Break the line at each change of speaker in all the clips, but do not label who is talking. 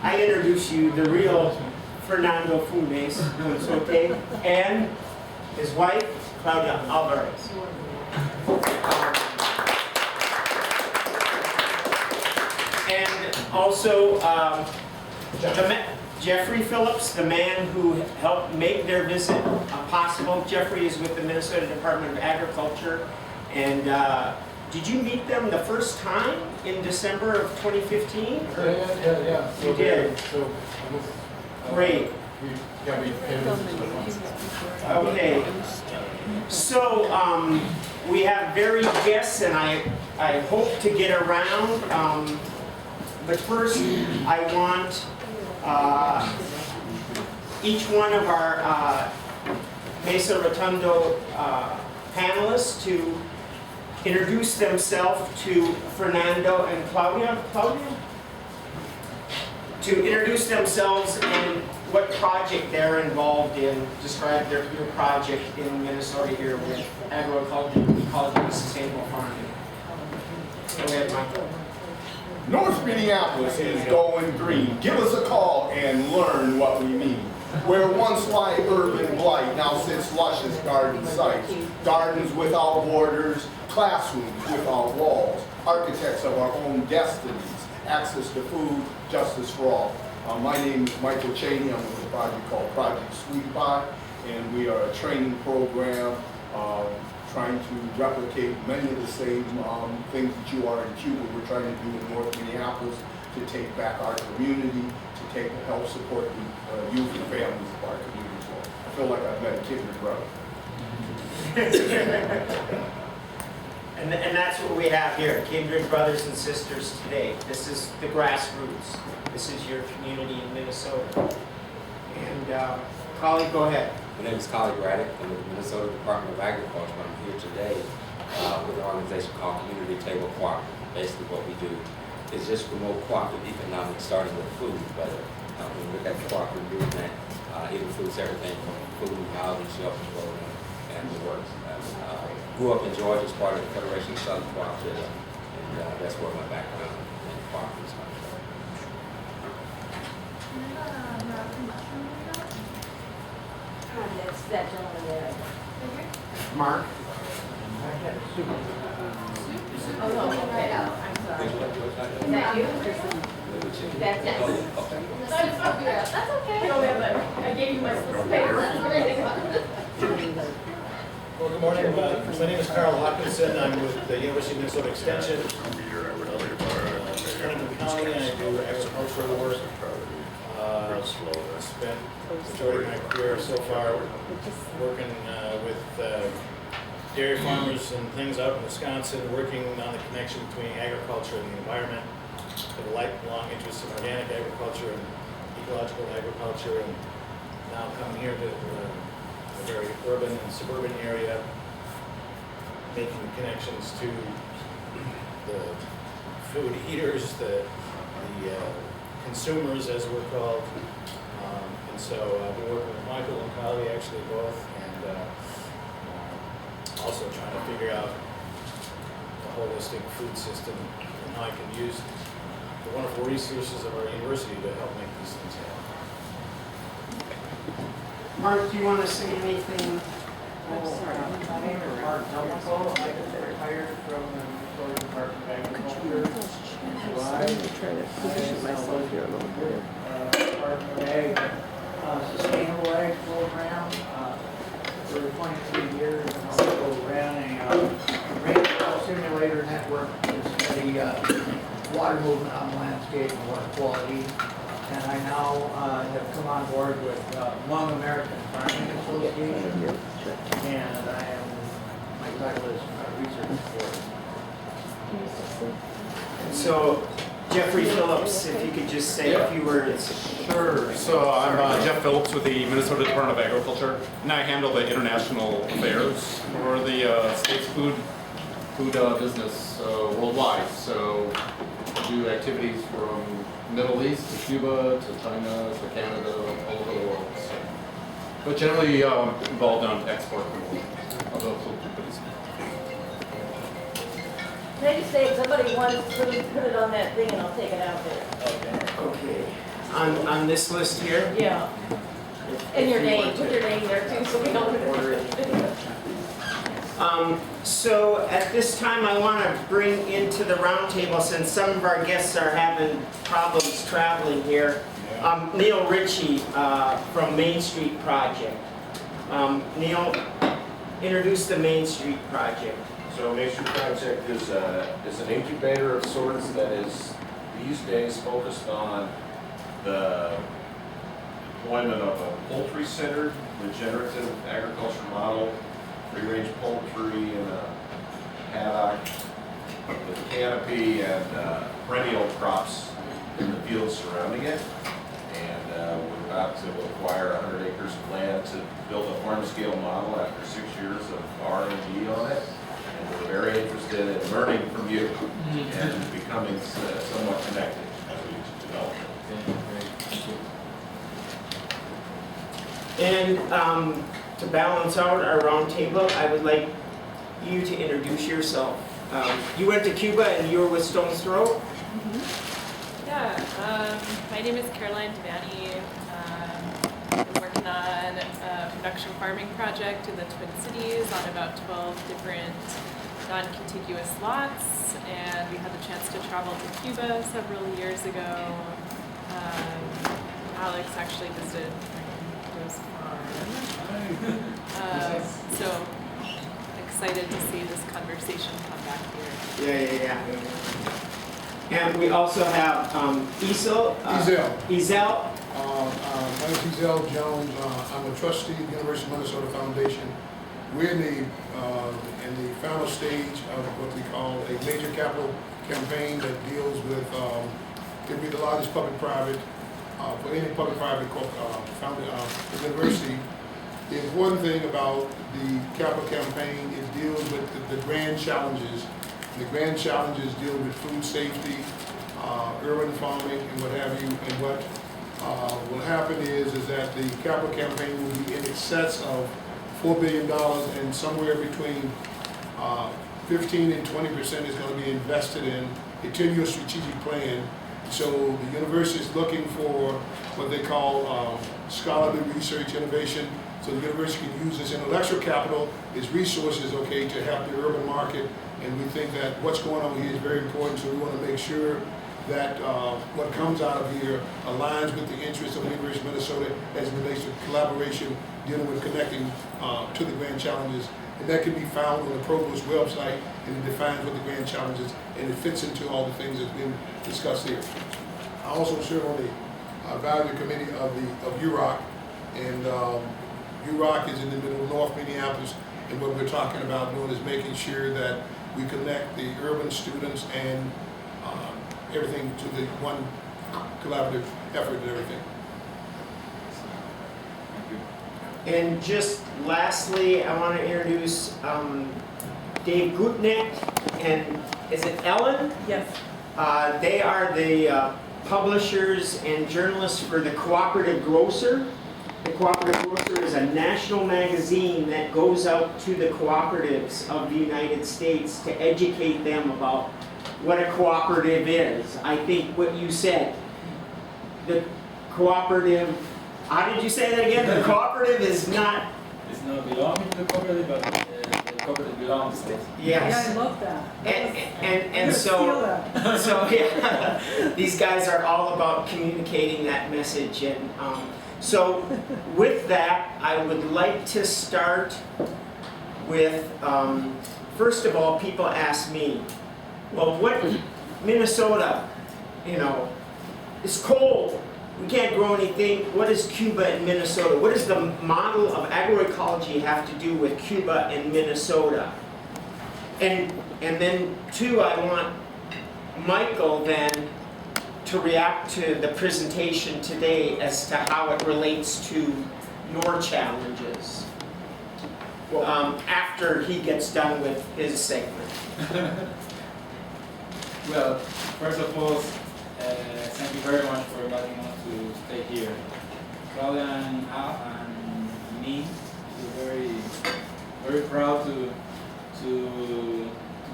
I introduce you the real Fernando Funes Monzote and his wife, Claudia Alvarez. And also Jeffrey Phillips, the man who helped make their visit possible. Jeffrey is with the Minnesota Department of Agriculture. And did you meet them the first time in December of 2015?
Yeah.
You did? Great. Okay. So we have varied guests, and I hope to get around. But first, I want each one of our Mesa Rotundo panelists to introduce themselves to Fernando and Claudia. To introduce themselves and what project they're involved in. Describe your project in Minnesota here with agro-ecology, sustainable farming. Go ahead, Michael.
North Minneapolis is going green. Give us a call and learn what we mean. Where once lie urban blight, now sits luscious garden sites. Gardens without borders, classrooms without walls. Architects of our own destinies. Access to food, justice for all. My name is Michael Cheney. I'm with a project called Project Sweet Pot, and we are a training program trying to replicate many of the same things that you are in Cuba. We're trying to do in North Minneapolis to take back our community, to help support the youth and families of our community. So I feel like I've met a kindred brother.
And that's what we have here, kindred brothers and sisters today. This is the grassroots. This is your community in Minnesota. And colleague, go ahead.
My name is Colleague Raddick. I'm with the Minnesota Department of Agriculture. I'm here today with an organization called Community Table Cooperative. Basically what we do is just promote cooperative economics starting with food. But when we look at the cooperative movement, it includes everything from food, housing, shelter, program, and the works. Grew up in Georgia as part of the Federation of Southern Cooperatives, and that's where my background in cooperatives comes from.
That's that gentleman there.
Mark.
Oh, no, okay, I'm sorry. Is that you? That's it. That's okay. I gave you my little paper.
Well, good morning. My name is Carl Hawkinson. I'm with the University of Minnesota Extension. Fernando County, and I do agricultural work. Spent majority of my career so far working with dairy farmers and things out in Wisconsin, working on the connection between agriculture and the environment. Have a lifelong interest in organic agriculture and ecological agriculture, and now coming here to a very urban and suburban area, making connections to the food eaters, the consumers, as we're called. And so I've been working with Michael and Kylie, actually both, and also trying to figure out the holistic food system and how I can use the wonderful resources of our university to help make these things happen.
Mark, do you want to say anything?
My name is Mark Delmico. I just retired from the Minnesota Department of Agriculture in July.
Position myself here a little bit.
Department of Ag, Sustainable Ag Program for 23 years, and also ran a rainfall simulator network to study water movement on the landscape and water quality. And I now have come on board with Hmong American Farming Association, and my title is research support.
So, Jeffrey Phillips, if you could just say a few words.
Sure. So I'm Jeff Phillips with the Minnesota Department of Agriculture, and I handle the international affairs for the state's food business worldwide. So I do activities from Middle East to Cuba to China to Canada, all over the world. So, but generally involved on export of those activities.
Can I just say, somebody wants to put it on that thing and I'll take it out there.
Okay. on this list here?
Yeah. And your name, put your name there too, so we know.
So at this time, I want to bring into the roundtable, since some of our guests are having problems traveling here, Neil Ritchie from Main Street Project. Neil, introduce the Main Street Project.
So Main Street Project is an incubator of sorts that is these days focused on the deployment of a poultry-centered, regenerative agriculture model, free-range poultry in a paddock with a canopy and perennial crops in the fields surrounding it. And we're about to acquire 100 acres of land to build a farm-scale model after 6 years of R&D on it. And we're very interested in learning from you and becoming somewhat connected as we develop it.
And to balance out our roundtable, I would like you to introduce yourself. You went to Cuba and you were with Stone's Throw?
Yeah, my name is Caroline Devanney. I've been working on a production farming project in the Twin Cities on about 12 different non-contiguous lots, and we had the chance to travel to Cuba several years ago. Alex actually visited Rose Farm. So excited to see this conversation come back here.
Yeah. And we also have Ezel.
Ezel. My name is Ezel Jones. I'm a trustee of the University of Minnesota Foundation. We're in the final stage of what we call a major capital campaign that deals with, could be the largest public-private, for any public-private university. The important thing about the capital campaign, it deals with the grand challenges. The grand challenges deal with food safety, urban farming, and what have you. And what will happen is that the capital campaign will be in excess of $4 billion, and somewhere between 15 and 20% is going to be invested in a 10-year strategic plan. So the university is looking for what they call scholarly research innovation. So the university can use its intellectual capital, its resources, okay, to help the urban market. And we think that what's going on here is very important. So we want to make sure that what comes out of here aligns with the interests of the University of Minnesota as it relates to collaboration, dealing with connecting to the grand challenges. And that can be found on the Provost website, and it defines what the grand challenges, and it fits into all the things that's been discussed here. I also serve on the advisory committee of UROC, and UROC is in the middle of North Minneapolis, and what we're talking about doing is making sure that we connect the urban students and everything to the one collaborative effort and everything.
And just lastly, I want to introduce Dave Gutnick and is it Ellen?
Yes.
They are the publishers and journalists for the Cooperative Grocer. The Cooperative Grocer is a national magazine that goes out to the cooperatives of the United States to educate them about what a cooperative is. I think what you said, the cooperative, how did you say that again? The cooperative is not...
It's not belonging to the cooperative, but the cooperative belongs to it.
Yes.
Yeah, I love that.
And so yeah, these guys are all about communicating that message. And so with that, I would like to start with, first of all, people ask me, well, what, Minnesota, you know, it's cold. We can't grow anything. What is Cuba and Minnesota? What does the model of agroecology have to do with Cuba and Minnesota? And then two, I want Michael then to react to the presentation today as to how it relates to your challenges after he gets done with his segment.
Well, first of all, thank you very much for inviting us to stay here. Claudia and Al and me, we're very proud to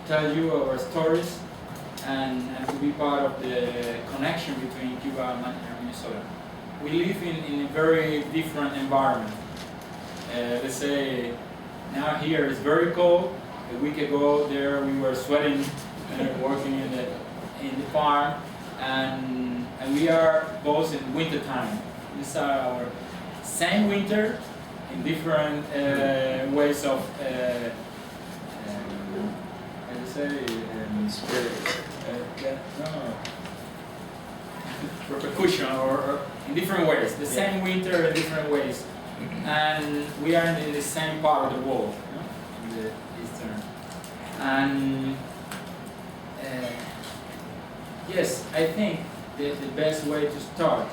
tell you our stories and to be part of the connection between Cuba and Minnesota. we live in a very different environment. Let's say now here it's very cold. A week ago there we were sweating working in the farm, and we are both in winter time. These are our same winter in different ways of repercussion or in different ways. The same winter in different ways, and we are in the same part of the world, in the eastern. And yes, I think the best way to start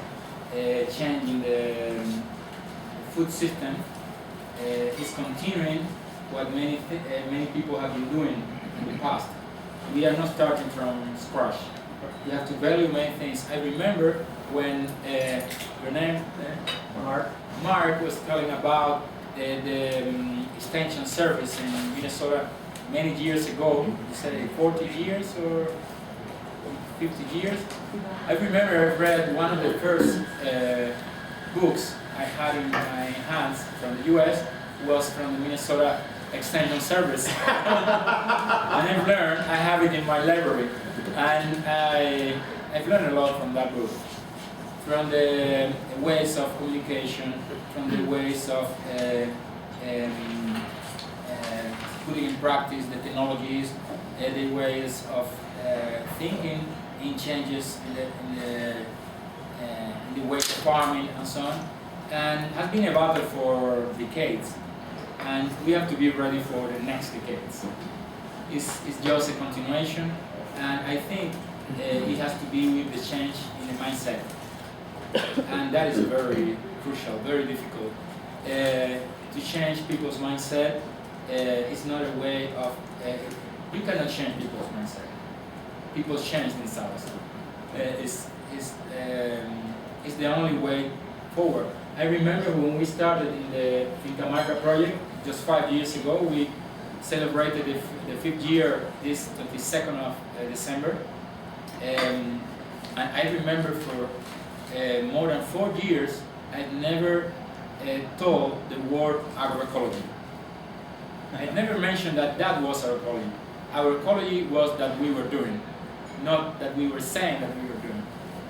changing the food system is continuing what many people have been doing in the past. We are not starting from scratch. You have to value many things. I remember when your name, Mark was telling about the extension service in Minnesota many years ago. You said 40 years or 50 years. I remember I read one of the first books I had in my hands from the US was from the Minnesota Extension Service. And I've learned, I have it in my library, and I've learned a lot from that book. From the ways of communication, from the ways of putting in practice the technologies, the ways of thinking in changes in the way of farming and so on, and has been a battle for decades. And we have to be ready for the next decades. It's just a continuation, and I think it has to be with the change in the mindset. And that is very crucial, very difficult. To change people's mindset is not a way of, you cannot change people's mindset. People change themselves. It's the only way forward. I remember when we started in the Finca Marta project, just 5 years ago, we celebrated the 5th year this 22nd of December. And I remember for more than 4 years, I'd never told the word agro-ecology. I never mentioned that that was our ecology. Our ecology was that we were doing, not that we were saying that we were doing.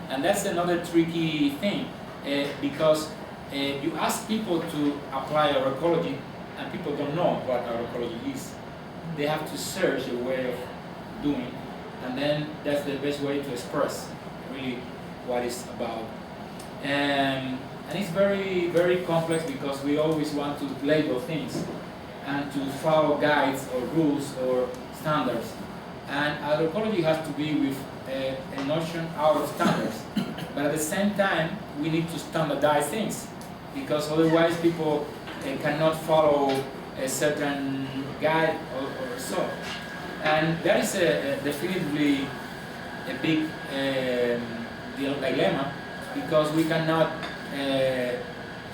And that's another tricky thing, because you ask people to apply our ecology, and people don't know what our ecology is. They have to search a way of doing, and then that's the best way to express really what it's about. And it's very, very complex because we always want to label things and to follow guides or rules or standards. And agroecology has to be with a notion out of standards. But at the same time, we need to standardize things, because otherwise people cannot follow a certain guide or so. And that is definitely a big dilemma, because we cannot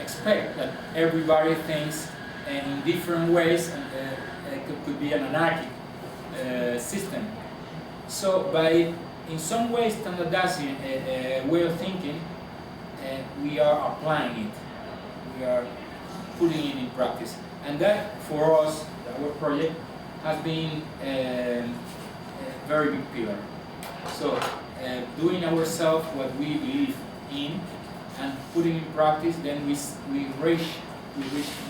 expect that everybody thinks in different ways, and it could be an anarchic system. So by in some ways standardizing a way of thinking, we are applying it. We are putting it in practice. And that, for us, our project, has been a very big pillar. So doing ourselves what we believe in and putting in practice, then we reach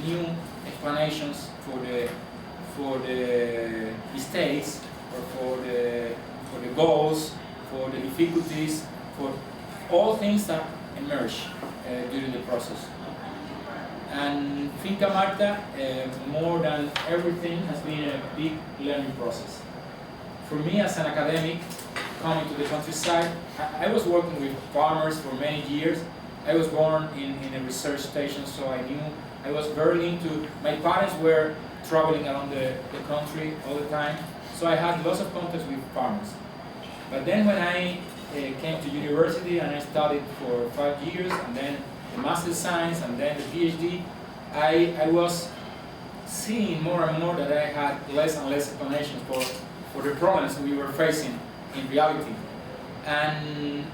new explanations for the mistakes, or for the goals, for the difficulties, for all things that emerge during the process. And Finca Marta, more than everything, has been a big learning process. For me as an academic, coming to the countryside, I was working with farmers for many years. I was born in a research station, so I knew I was very linked to, my parents were traveling around the country all the time, so I had lots of contacts with farmers. But then when I came to university and I studied for 5 years, and then the master's science, and then the PhD, I was seeing more and more that I had less and less explanations for the problems we were facing in reality. And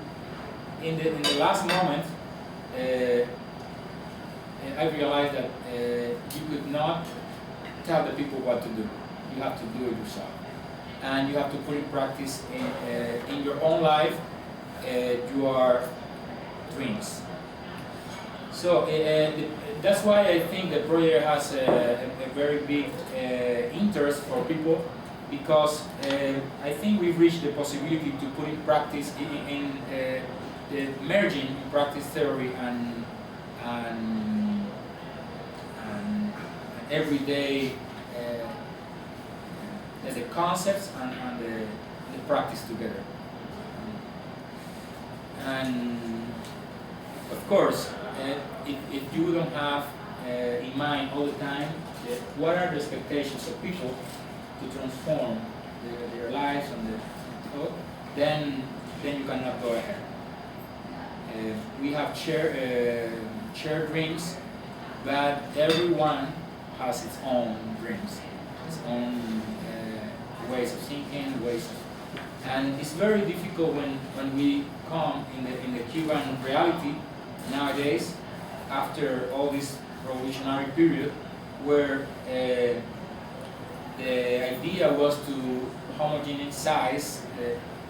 in the last moment, I realized that you could not tell the people what to do. You have to do it yourself. And you have to put in practice in your own life your dreams. So that's why I think the project has a very big interest for people, because I think we've reached the possibility to put in practice in the merging practice theory and everyday the concepts and the practice together. And of course, if you don't have in mind all the time what are the expectations of people to transform their lives and then you cannot go ahead. We have shared dreams, but everyone has its own dreams, its own ways of thinking, and it's very difficult when we come in the Cuban reality nowadays, after all this revolutionary period, where the idea was to homogenize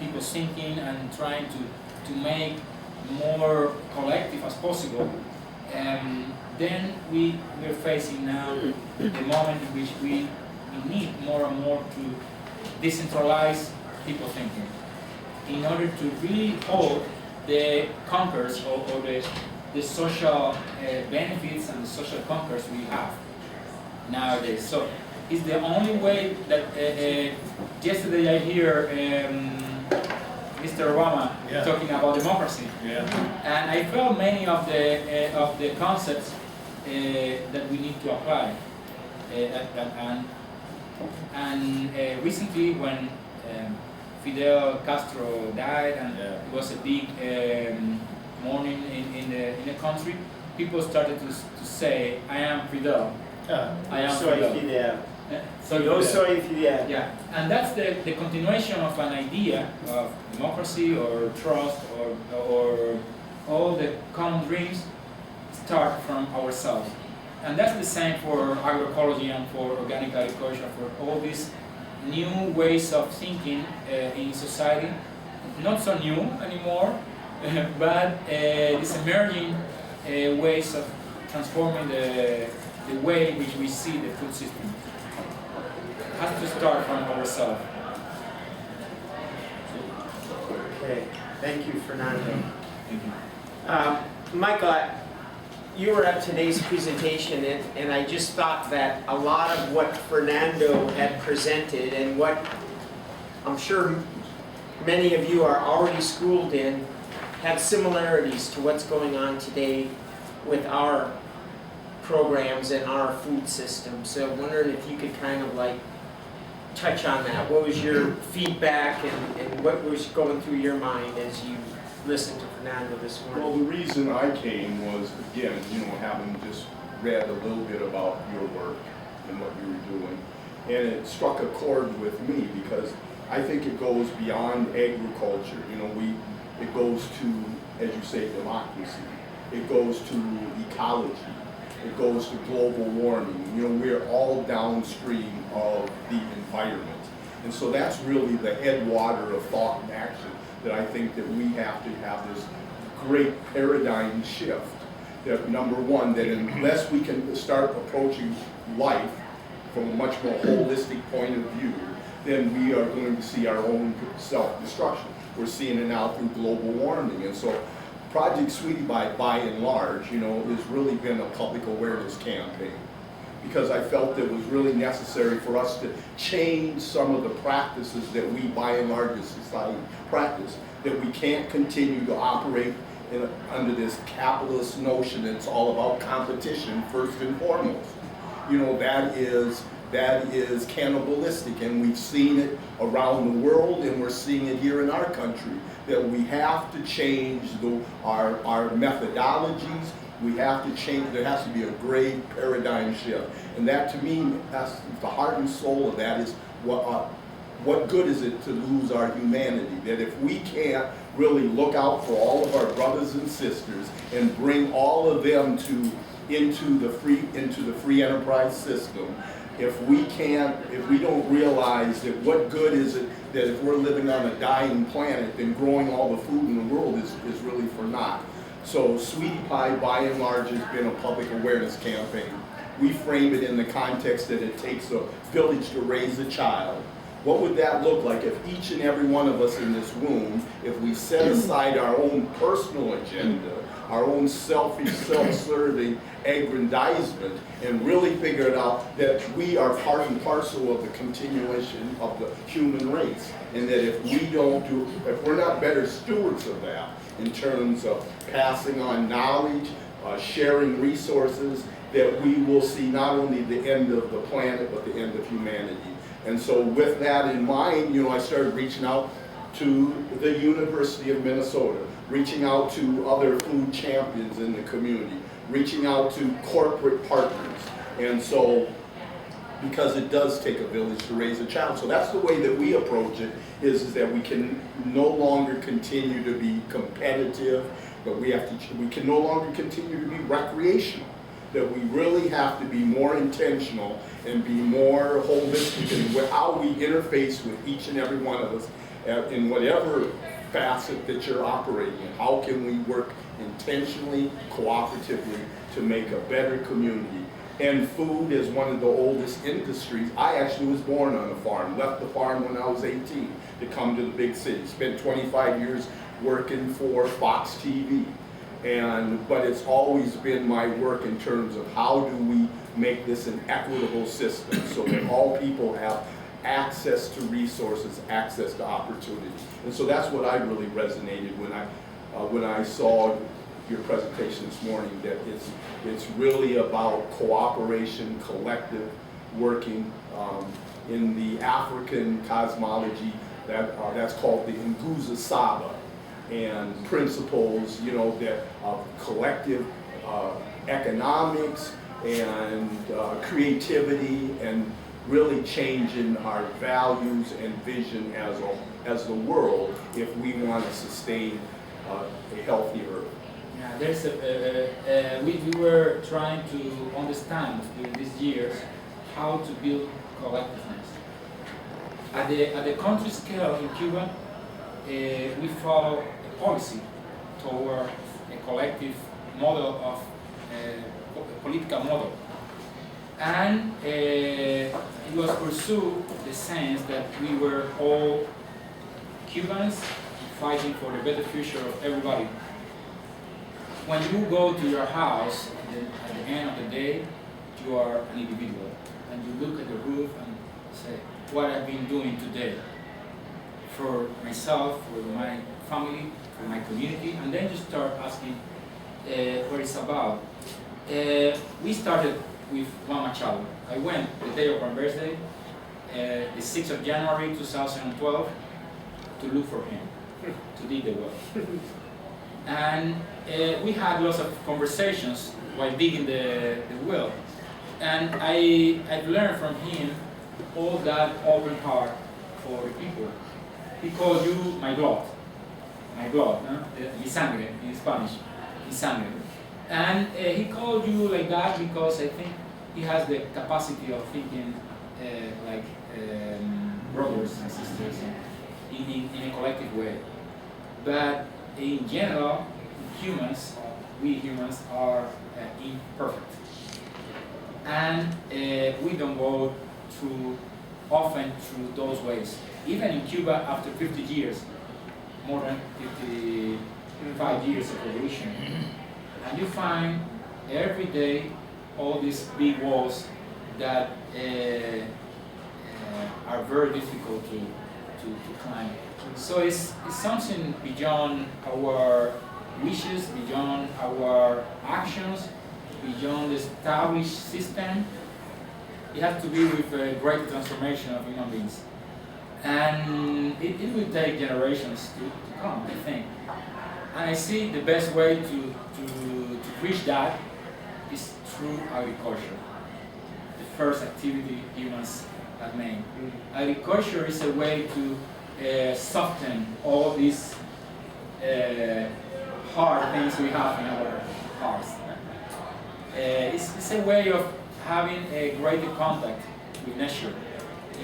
people's thinking and trying to make more collective as possible. Then we're facing now the moment in which we need more and more to decentralize people thinking in order to really hold the conquers or the social benefits and the social conquers we have nowadays. So it's the only way that yesterday I hear Mr. Obama talking about democracy, and I felt many of the concepts that we need to apply. And recently, when Fidel Castro died, and it was a big mourning in the country, people started to say, "I am Fidel." I am Fidel.
Soy Fidel.
Yeah, and that's the continuation of an idea of democracy or trust or all the common dreams start from ourselves. And that's the same for agroecology and for organic agriculture, for all these new ways of thinking in society. Not so new anymore, but these emerging ways of transforming the way in which we see the food system. Has to start from ourselves.
Okay, thank you, Fernando. Michael, you were at today's presentation, and I just thought that a lot of what Fernando had presented and what I'm sure many of you are already schooled in have similarities to what's going on today with our programs and our food system. So I'm wondering if you could kind of like touch on that. What was your feedback and what was going through your mind as you listened to Fernando this morning?
Well, the reason I came was, again, having just read a little bit about your work and what you were doing, and it struck a chord with me because I think it goes beyond agriculture. It goes to, as you say, democracy. It goes to ecology. It goes to global warming. We're all downstream of the environment. And so that's really the headwater of thought and action that I think that we have to have this great paradigm shift. That number one, that unless we can start approaching life from a much more holistic point of view, then we are going to see our own self-destruction. We're seeing it now through global warming. And so Project Sweetie by and large, has really been a public awareness campaign, because I felt it was really necessary for us to change some of the practices that we, by and large, as society practice, that we can't continue to operate under this capitalist notion that it's all about competition first and foremost. That is cannibalistic, and we've seen it around the world, and we're seeing it here in our country, that we have to change our methodologies. We have to change. There has to be a great paradigm shift, and that, to me, that's the heart and soul of that. Is what good is it to lose our humanity? That if we can't really look out for all of our brothers and sisters and bring all of them into the free enterprise system, if we don't realize that what good is it that if we're living on a dying planet, then growing all the food in the world is really for naught. So Sweetie Pie, by and large, has been a public awareness campaign. We frame it in the context that it takes a village to raise a child. What would that look like if each and every one of us in this room, if we set aside our own personal agenda, our own selfish, self-serving aggrandizement, and really figured out that we are part and parcel of the continuation of the human race, and that if we're not better stewards of that in terms of passing on knowledge, sharing resources, that we will see not only the end of the planet, but the end of humanity. And so with that in mind, I started reaching out to the University of Minnesota, reaching out to other food champions in the community, reaching out to corporate partners. And so, because it does take a village to raise a child. So that's the way that we approach it, is that we can no longer continue to be competitive, but we can no longer continue to be recreational. That we really have to be more intentional and be more holistic in how we interface with each and every one of us in whatever facet that you're operating in. How can we work intentionally, cooperatively to make a better community? And food is one of the oldest industries. I actually was born on a farm, left the farm when I was 18 to come to the big city. Spent 25 years working for Fox TV. But it's always been my work in terms of how do we make this an equitable system so that all people have access to resources, access to opportunity. And so that's what I really resonated when I saw your presentation this morning, that it's really about cooperation, collective working. In the African cosmology, that's called the Nguza Saba. And principles, that of collective economics and creativity, and really changing our values and vision as the world if we want to sustain a healthy Earth.
Yeah, there's we were trying to understand during these years how to build collectiveness. At the country scale in Cuba, we follow a policy toward a collective model of a political model. And it was pursued the sense that we were all Cubans fighting for the better future of everybody. When you go to your house, at the end of the day, you are an individual. And you look at the roof and say, what I've been doing today for myself, for my family, for my community, and then you start asking what it's about. We started with Mama Chalo. I went the day of my birthday, the 6th of January 2012, to look for him, to dig the well. And we had lots of conversations while digging the well. And I've learned from him all that open heart for the people. He called you my blood, mi sangre in Spanish, mi sangre. And he called you like that because I think he has the capacity of thinking like brothers and sisters in a collective way. But in general, we humans are imperfect. And we don't go often through those ways. Even in Cuba, after 50 years, more than 55 years of revolution, and you find every day all these big walls that are very difficult to climb. So it's something beyond our wishes, beyond our actions, beyond the established system. It has to be with a great transformation of human beings. And it will take generations to come, I think. And I see the best way to reach that is through agriculture, the first activity humans have made. Agriculture is a way to soften all these hard things we have in our hearts. It's a way of having a greater contact with nature,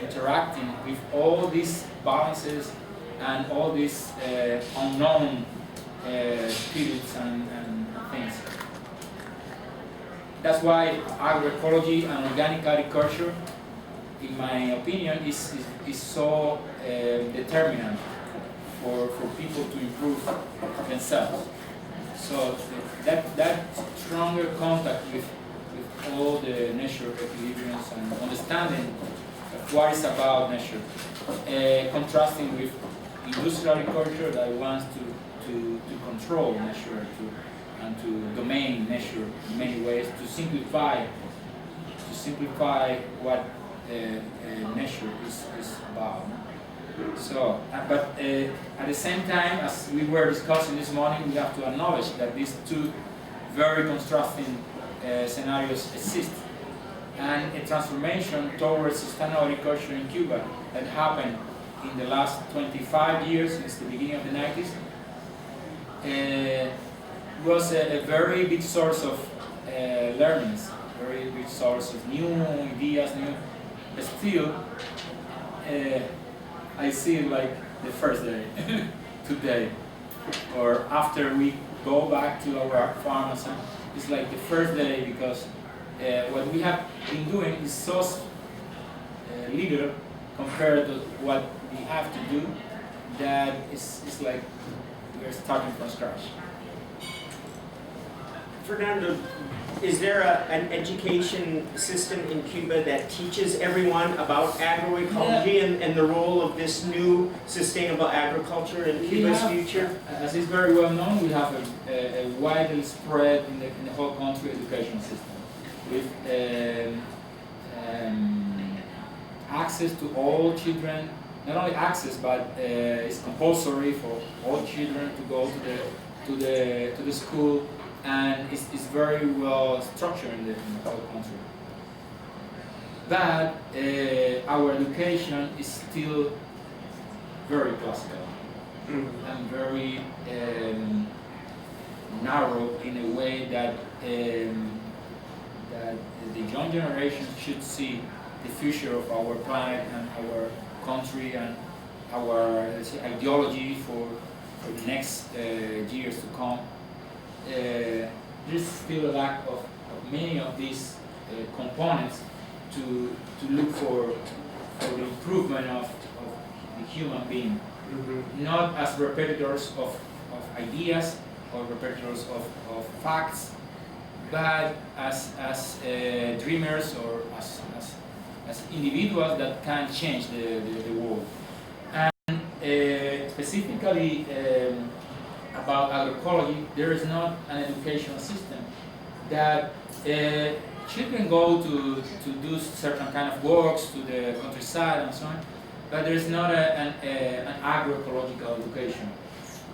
interacting with all these balances and all these unknown spirits and things. That's why agroecology and organic agriculture, in my opinion, is so determinant for people to improve themselves. So that stronger contact with all the nature equilibriums and understanding of what is about nature, contrasting with industrial agriculture that wants to control nature and to domain nature in many ways, to simplify what nature is about. So, but at the same time, as we were discussing this morning, we have to acknowledge that these two very contrasting scenarios exist. And a transformation towards sustainable agriculture in Cuba that happened in the last 25 years, since the beginning of the 90s, was a very big source of learnings, very big source of new ideas, but still, I see it like the first day, today, or after we go back to our farms, it's like the first day, because what we have been doing is so little compared to what we have to do, that it's like we're starting from scratch.
Fernando, is there an education system in Cuba that teaches everyone about agroecology and the role of this new sustainable agriculture in Cuba's future?
As is very well known, we have a widely spread in the whole country education system, with access to all children. Not only access, but it's compulsory for all children to go to the school. And it's very well structured in the whole country. But our education is still very classical and very narrow, in a way that that the young generation should see the future of our planet and our country and our, let's say, ideology for the next years to come. There's still a lack of many of these components to look for the improvement of the human being, not as repetitors of ideas or repetitors of facts, but as dreamers, or as individuals that can change the world. And specifically about agroecology, there is not an educational system that children go to do certain kind of works to the countryside and so on, but there is not an agroecological education.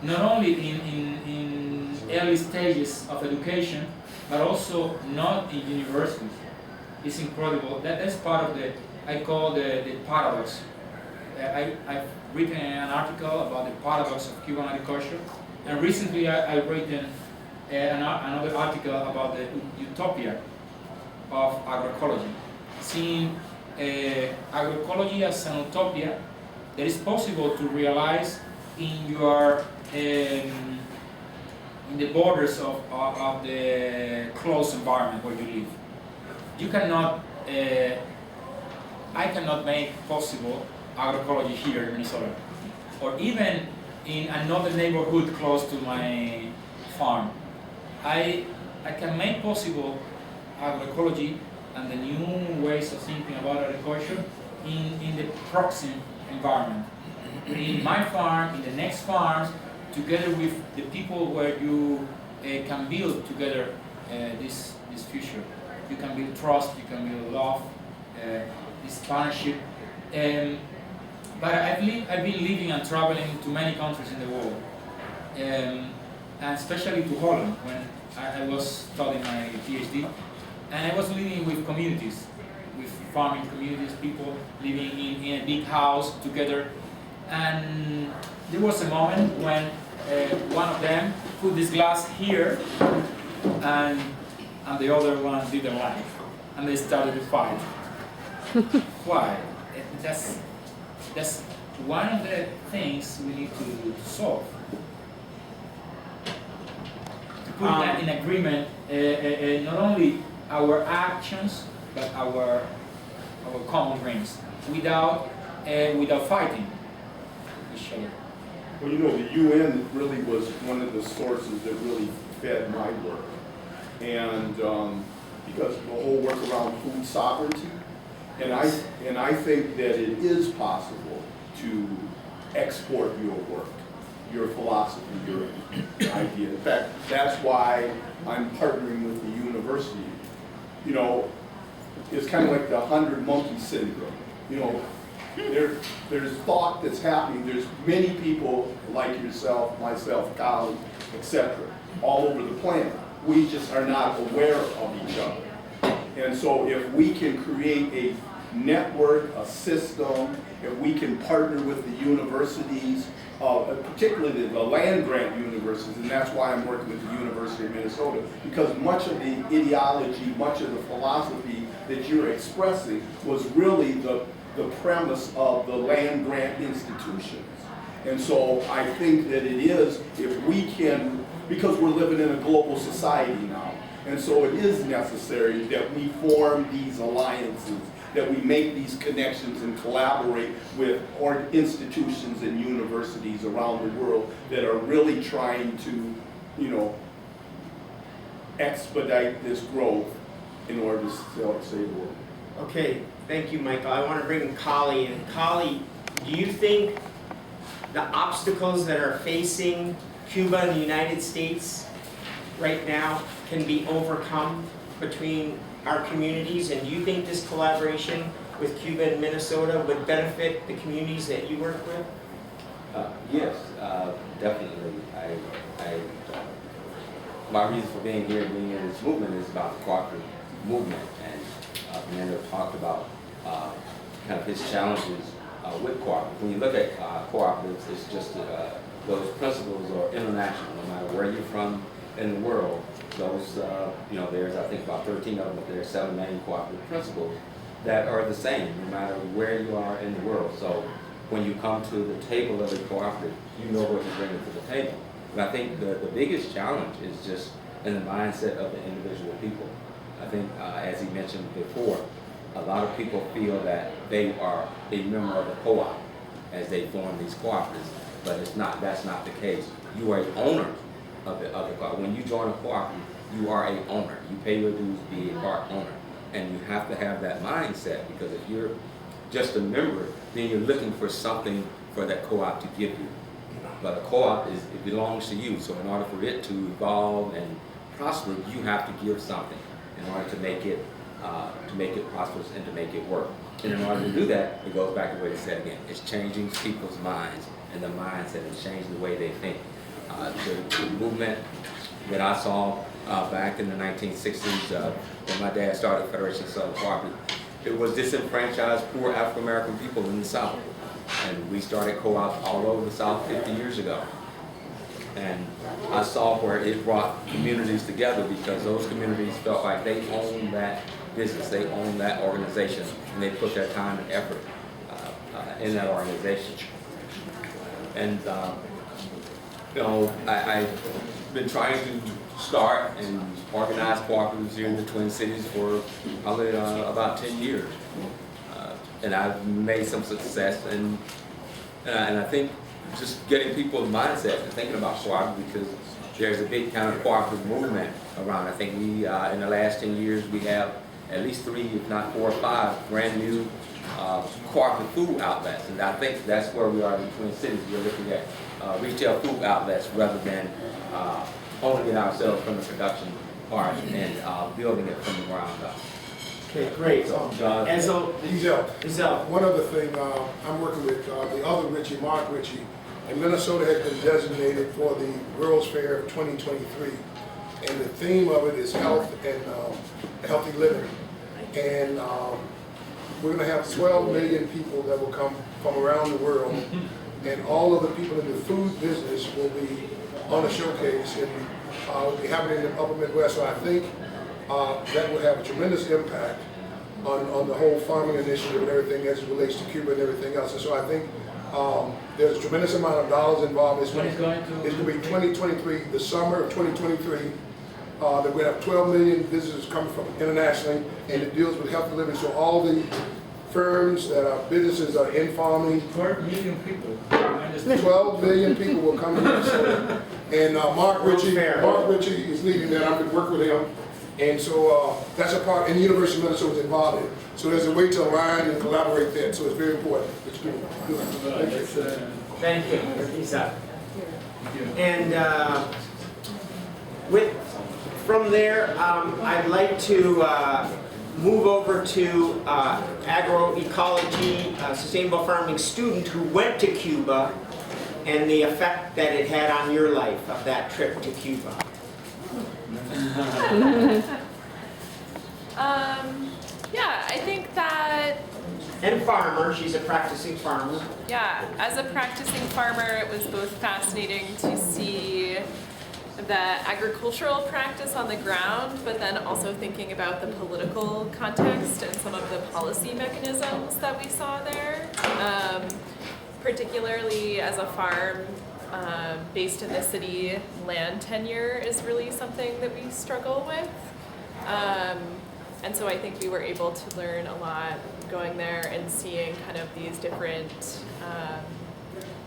Not only in early stages of education, but also not in universities. It's incredible. That's part of the, I call the paradox. I've written an article about the paradox of Cuban agriculture. And recently I've written another article about the utopia of agroecology, seeing agroecology as an utopia that is possible to realize in your in the borders of the closed environment where you live. You cannot, I cannot make possible agroecology here in Minnesota, or even in another neighborhood close to my farm. I can make possible agroecology and the new ways of thinking about agriculture in the proximate environment. In my farm, in the next farms, together with the people where you can build together this future. You can build trust, you can build love, this partnership. But I've been living and traveling to many countries in the world, and especially to Holland when I was studying my PhD, and I was living with communities, with farming communities, people living in a big house together. And there was a moment when one of them put this glass here, and the other one didn't like, and they started to fight. Why? That's one of the things we need to solve. To put that in agreement, not only our actions, but our common dreams, without fighting each other.
Well, you know, the UN really was one of the sources that really fed my work. And because the whole work around food sovereignty, and I think that it is possible to export your work, your philosophy, your idea. In fact, that's why I'm partnering with the university. You know, it's kind of like the 100 monkey syndrome. You know, there's thought that's happening. There's many people like yourself, myself, colleagues, etc., all over the planet. We just are not aware of each other. And so if we can create a network, a system, if we can partner with the universities, particularly the land-grant universities, and that's why I'm working with the University of Minnesota, because much of the ideology, much of the philosophy that you're expressing was really the premise of the land-grant institutions. And so I think that it is, if we can, because we're living in a global society now, and so it is necessary that we form these alliances, that we make these connections and collaborate with institutions and universities around the world that are really trying to, you know, expedite this growth in order to save the world.
Okay, thank you, Michael. I want to bring Kali in. Kali, do you think the obstacles that are facing Cuba and the United States right now can be overcome between our communities? And do you think this collaboration with Cuba and Minnesota would benefit the communities that you work with?
Yes, definitely. My reason for being here and being in this movement is about the cooperative movement. And Fernando talked about kind of his challenges with cooperatives. When you look at cooperatives, it's just those principles are international, no matter where you're from in the world. Those, you know, there's I think about 13 of them, but there are 7 main cooperative principles that are the same, no matter where you are in the world. So when you come to the table of a cooperative, you know what you're bringing to the table. But I think the biggest challenge is just in the mindset of the individual people. I think, as he mentioned before, a lot of people feel that they are a member of a co-op as they form these cooperatives, but it's not. That's not the case. You are an owner of the co-op. When you join a cooperative, you are a owner. You pay your dues, be a part owner, and you have to have that mindset, because if you're just a member, then you're looking for something for that co-op to give you. But a co-op it belongs to you. So in order for it to evolve and prosper, you have to give something in order to make it prosperous and to make it work. And in order to do that, it goes back to what he said again. It's changing people's minds, and the mindset is changing the way they think. The movement that I saw back in the 1960s when my dad started Federation of Southern Cooperative, it was disenfranchised poor African American people in the South. And we started co-ops all over the South 50 years ago. And I saw where it brought communities together, because those communities felt like they owned that business, they owned that organization, and they put their time and effort in that organization. And you know, I've been trying to start and organize cooperatives here in the Twin Cities for probably about 10 years. And I've made some success, and I think just getting people's mindset and thinking about cooperative, because there's a big kind of cooperative movement around. I think we, in the last 10 years, we have at least 3, if not 4 or 5 brand new cooperative food outlets. And I think that's where we are in the Twin Cities. We're looking at retail food outlets rather than owning it ourselves from the production part and building it from the ground up.
Okay, great. Ezel.
One other thing, I'm working with the other Richie, Mark Ritchie, and Minnesota has been designated for the World's Fair of 2023. And the theme of it is health and healthy living. And we're going to have 12 million people that will come from around the world. And all of the people in the food business will be on a showcase, and we'll be happening in the Upper Midwest. So I think that will have a tremendous impact on the whole farming initiative and everything as it relates to Cuba and everything else. And so I think there's a tremendous amount of dollars involved. It's going to be 2023, the summer of 2023. That we're going to have 12 million visitors coming from internationally, and it deals with health delivery. So all the firms that are businesses are in farming.
12 million people.
12 million people will come to Minnesota. And Mark Ritchie is leading that. I'm going to work with him. And so that's a part, and the University of Minnesota is involved in it. So there's a way to align and collaborate there. So it's very important. It's good.
Thank you. And from there, I'd like to move over to agro-ecology, sustainable farming student who went to Cuba and the effect that it had on your life of that trip to Cuba.
Yeah, I think that...
And farmer, she's a practicing farmer.
Yeah, as a practicing farmer, it was both fascinating to see the agricultural practice on the ground, but then also thinking about the political context and some of the policy mechanisms that we saw there. Particularly as a farm based in the city, land tenure is really something that we struggle with. And so I think we were able to learn a lot going there and seeing kind of these different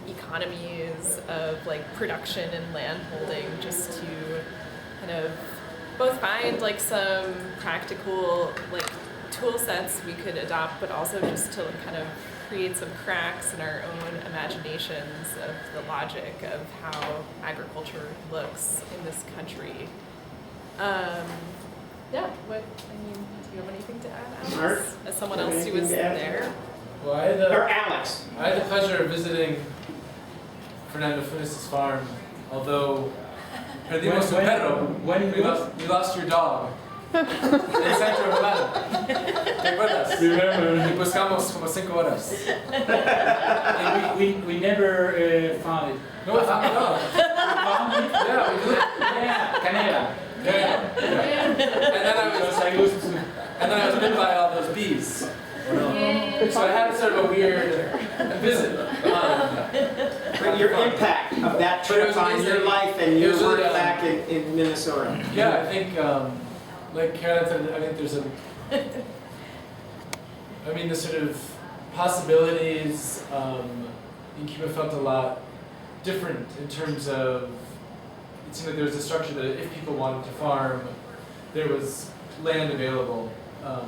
economies of like production and land holding, just to kind of both find like some practical like tool sets we could adopt, but also just to kind of create some cracks in our own imaginations of the logic of how agriculture looks in this country. Yeah, do you have anything to add, Alex? As someone else who was there?
Well,
Or Alex.
I had the pleasure of visiting Fernando Funes' farm, although perdimos su perro, you lost your dog. En Centro Urbano. ¿Te acuerdas?
Remember.
Y buscamos como 5 horas.
We never found it.
No, we found the dog.
Found it?
Yeah, we did.
Yeah, Canela.
Yeah. And then I was bitten by all those bees. So I had sort of a weird visit.
But your impact of that trip on your life and your work back in Minnesota.
Yeah, I think, like Caroline said, I think there's the sort of possibilities in Cuba felt a lot different in terms of, it seemed like there was a structure that if people wanted to farm, there was land available.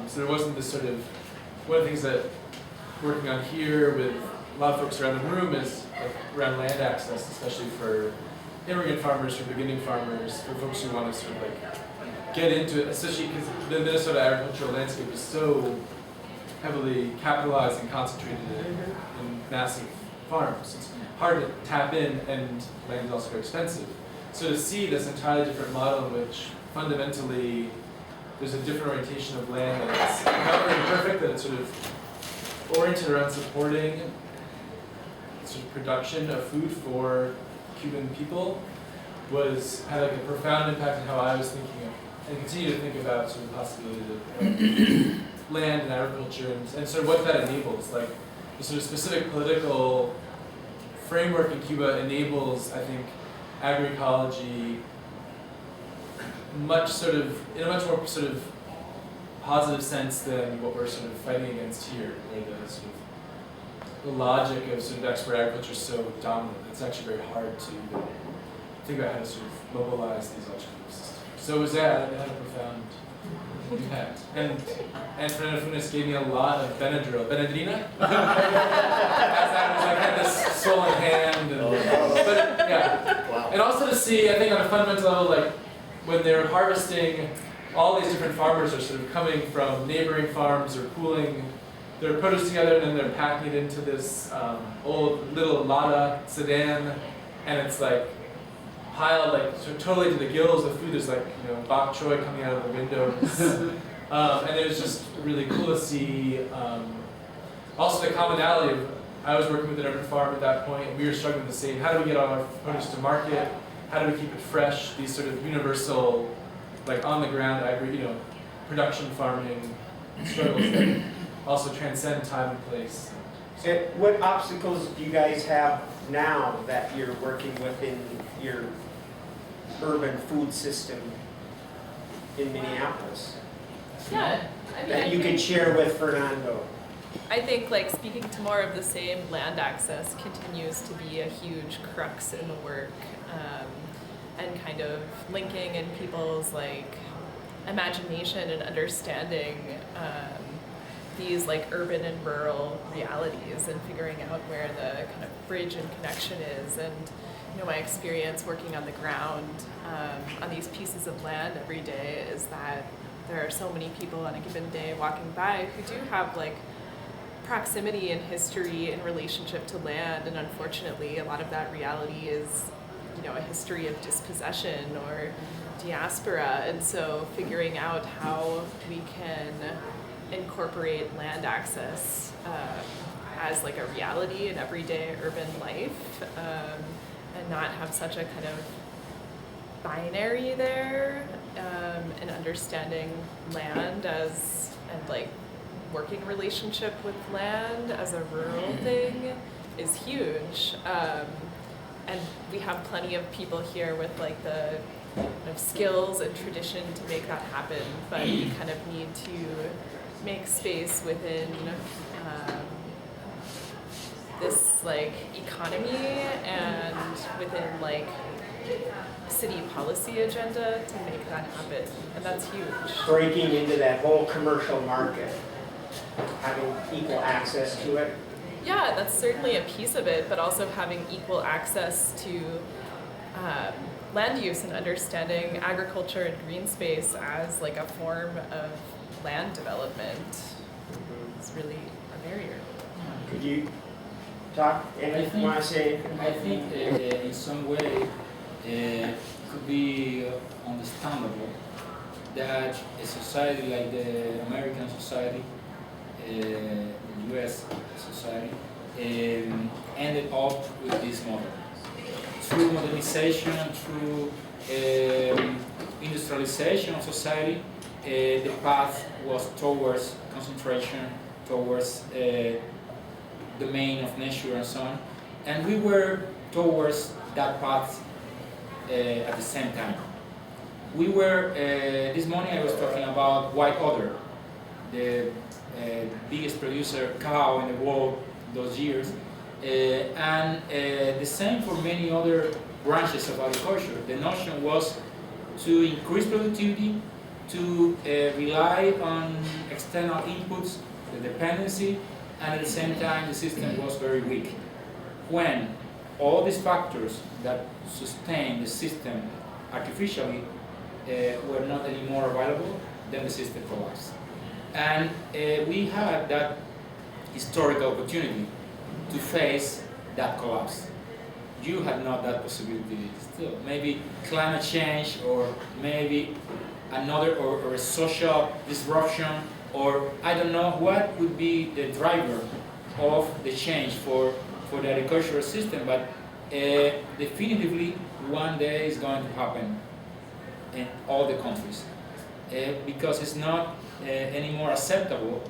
So there wasn't this sort of, one of the things that working on here with a lot of folks around the room is like around land access, especially for immigrant farmers, for beginning farmers, for folks who want to sort of like get into it, especially because the Minnesota agricultural landscape is so heavily capitalized and concentrated in massive farms. It's hard to tap in, and land is also very expensive. So to see this entirely different model in which fundamentally there's a different orientation of land, and it's however imperfect that it's sort of oriented around supporting sort of production of food for Cuban people, had like a profound impact on how I was thinking of and continue to think about sort of the possibilities of land and agriculture and sort of what that enables. Like the sort of specific political framework in Cuba enables, I think, agro-ecology in a much more sort of positive sense than what we're sort of fighting against here, where the logic of sort of export agriculture is so dominant. It's actually very hard to even think about how to sort of mobilize these alternative systems. So it was that, it had a profound impact. And Fernando Funes gave me a lot of Benadryl. As I had this swollen hand. But yeah. Wow. And also to see, I think on a fundamental level, like when they're harvesting, all these different farmers are sort of coming from neighboring farms or pooling their produce together, and then they're packing it into this old little Lada sedan, and it's like piled like totally to the gills of food. There's like, bok choy coming out of the windows. And it was just really cool to see also the commonality of, I was working with an urban farm at that point, and we were struggling with the same, how do we get all our produce to market?
how do we keep it fresh, these sort of universal, like on the ground production farming struggles that also transcend time and place.
And what obstacles do you guys have now that you're working within your urban food system in Minneapolis?
Yeah, I mean,
That
I
you
think-
can share with Fernando?
I think like speaking to more of the same, land access continues to be a huge crux in the work, and kind of linking in people's like imagination and understanding these like urban and rural realities and figuring out where the kind of bridge and connection is. And my experience working on the ground on these pieces of land every day is that there are so many people on a given day walking by who do have like proximity and history in relationship to land, and unfortunately a lot of that reality is a history of dispossession or diaspora. And so figuring out how we can incorporate land access as like a reality in everyday urban life, and not have such a kind of binary there, and understanding land as and like working relationship with land as a rural thing is huge. And we have plenty of people here with like the kind of skills and tradition to make that happen, but we kind of need to make space within this like economy and within like city policy agenda to make that happen, and that's huge.
Breaking into that whole commercial market, having equal access to it.
Yeah, that's certainly a piece of it, but also having equal access to land use and understanding agriculture and green space as like a form of land development is really a barrier.
Could you talk, anything you want to say?
I think in some way it could be understandable that a society like the American society, the US society, ended up with this model. Through modernization, through industrialization of society, the path was towards concentration, towards domain of nature and so on. And we were towards that path at the same time. We were, this morning I was talking about white udder, the biggest producer cow in the world those years, and the same for many other branches of agriculture. The notion was to increase productivity, to rely on external inputs, the dependency, and at the same time the system was very weak. When all these factors that sustain the system artificially were not anymore available, then the system collapsed. And we had that historical opportunity to face that collapse. You had not that possibility still. Maybe climate change, or maybe another, or a social disruption, or I don't know what would be the driver of the change for the agricultural system, but definitively one day is going to happen in all the countries, because it's not anymore acceptable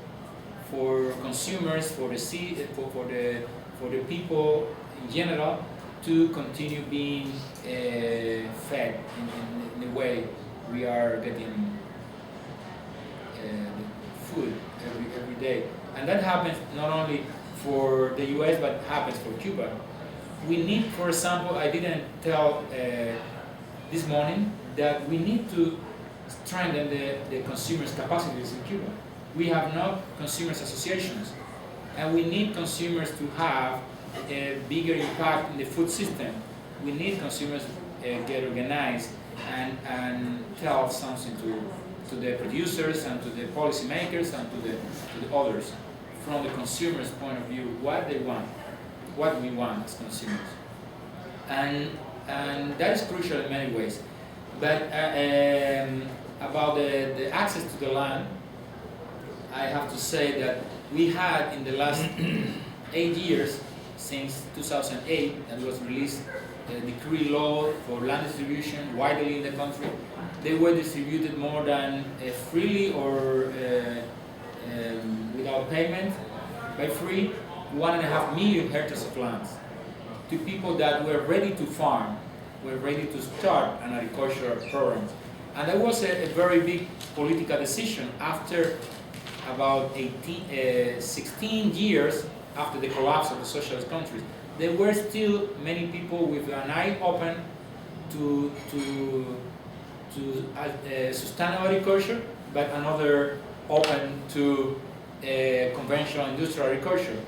for consumers, for the people in general, to continue being fed in the way we are getting food every day. And that happens not only for the US, but happens for Cuba. We need, for example, I didn't tell this morning that we need to strengthen the consumers' capacities in Cuba. We have no consumers associations, and we need consumers to have a bigger impact in the food system. We need consumers get organized and tell something to the producers and to the policymakers and to the others, from the consumer's point of view, what they want, what we want as consumers. And that is crucial in many ways. But about the access to the land, I have to say that we had in the last 8 years, since 2008, and was released decree law for land distribution widely in the country. They were distributed more than freely or without payment, by free, 1.5 million hectares of land to people that were ready to farm, were ready to start an agricultural program. And that was a very big political decision after about 16 years after the collapse of the socialist countries. There were still many people with an eye open to sustainable agriculture, but another open to conventional industrial agriculture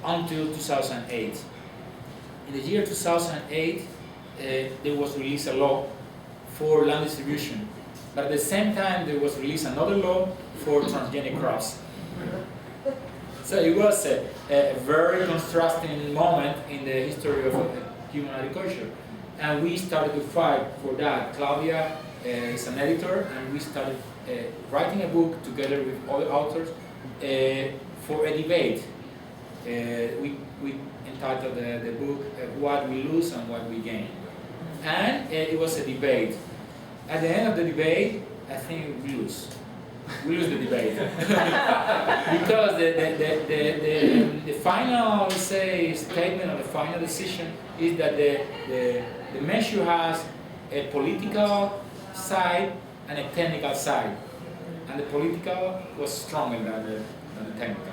until 2008. In the year 2008, there was released a law for land distribution, but at the same time there was released another law for transgenic crops. So it was a very contrasting moment in the history of human agriculture. And we started to fight for that. Claudia is an editor, and we started writing a book together with other authors for a debate. We entitled the book What We Lose and What We Gain. And it was a debate. At the end of the debate, I think we lose. We lose the debate. Because the final, let's say, statement or the final decision is that the measure has a political side and a technical side. And the political was stronger than the technical.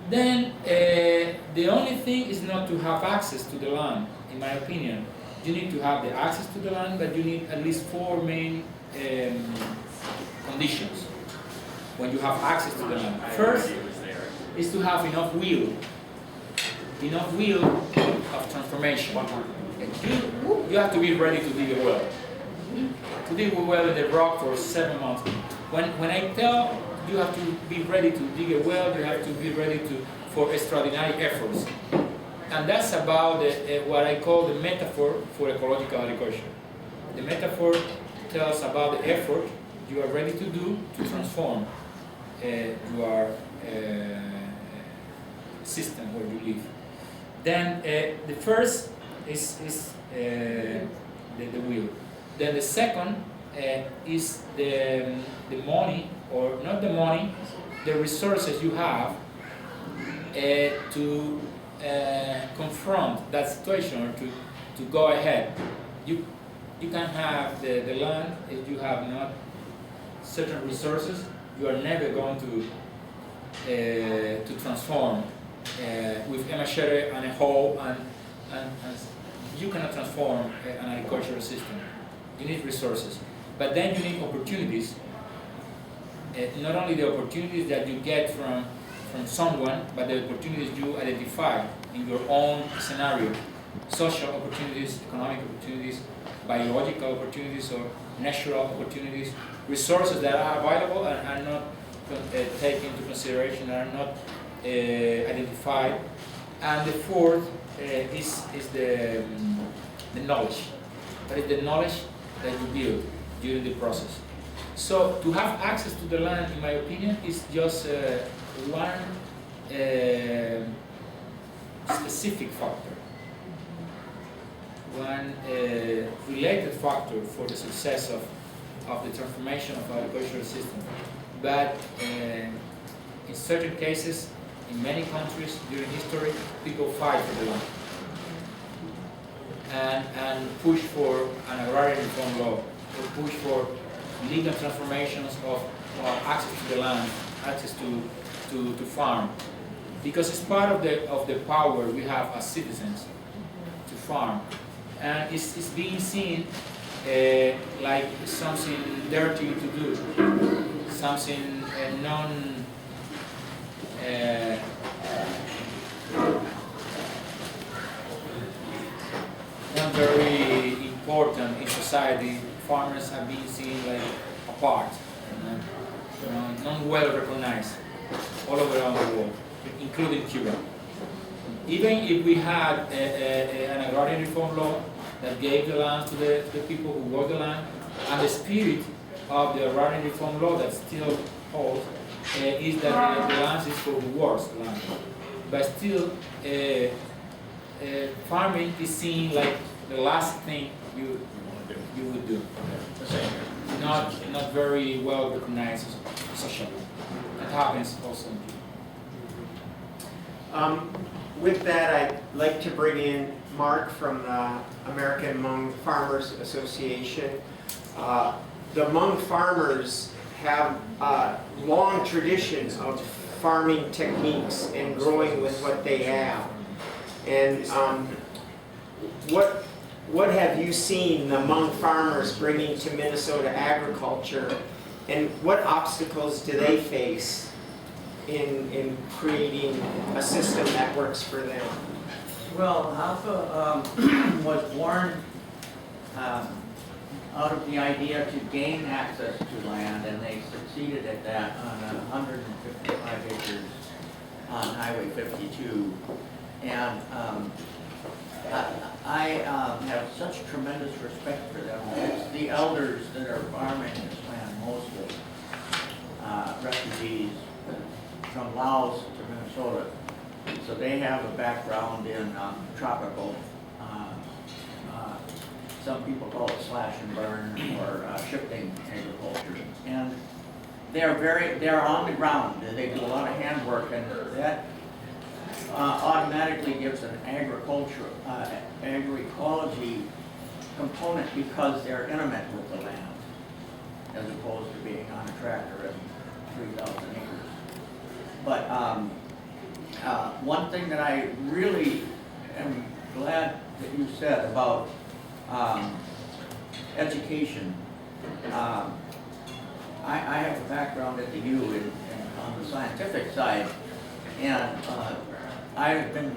Then the only thing is not to have access to the land, in my opinion. You need to have the access to the land, but you need at least 4 main conditions when you have access to the land. First is to have enough will of transformation. You have to be ready to dig a well. To dig a well in the rock for 7 months. When I tell you have to be ready to dig a well, you have to be ready for extraordinary efforts. And that's about what I call the metaphor for ecological agriculture. The metaphor tells about the effort you are ready to do to transform your system where you live. Then the first is the will. Then the second is the money, or not the money, the resources you have to confront that situation, or to go ahead. You can have the land if you have not certain resources. You are never going to transform with a machete and a hoe, and you cannot transform an agricultural system. You need resources, but then you need opportunities. Not only the opportunities that you get from someone, but the opportunities you identify in your own scenario. Social opportunities, economic opportunities, biological opportunities, or natural opportunities, resources that are available and are not taken into consideration, are not identified. And the fourth is the knowledge. That is the knowledge that you build during the process. So to have access to the land, in my opinion, is just one specific factor, one related factor for the success of the transformation of our agricultural system. But in certain cases, in many countries during history, people fight for the land and push for an agrarian reform law, or push for legal transformations of access to the land, access to farm, because it's part of the power we have as citizens to farm, and it's being seen like something dirty to do, something non very important in society. Farmers have been seen like apart, not well recognized all over around the world, including Cuba. Even if we had an agrarian reform law that gave the land to the people who work the land, and the spirit of the agrarian reform law that still holds is that the land is for who works the land. But still, farming is seen like the last thing you would do. Not very well recognized socially. That happens also in Cuba.
With that, I'd like to bring in Mark from the American Hmong Farmers Association. The Hmong farmers have a long tradition of farming techniques and growing with what they have. And what have you seen the Hmong farmers bringing to Minnesota agriculture, and what obstacles do they face in creating a system that works for them?
Well, Alpha was born out of the idea to gain access to land, and they succeeded at that on 155 acres on Highway 52. And I have such tremendous respect for them. It's the elders that are farming this land mostly, refugees from Laos to Minnesota. So they have a background in tropical, some people call it slash and burn or shifting agriculture. And they're on the ground. They do a lot of handwork, and that automatically gives an agro-ecology component because they're intimate with the land, as opposed to being on a tractor at 3,000 acres. But one thing that I really am glad that you said about education. I have a background at the U on the scientific side, and I've been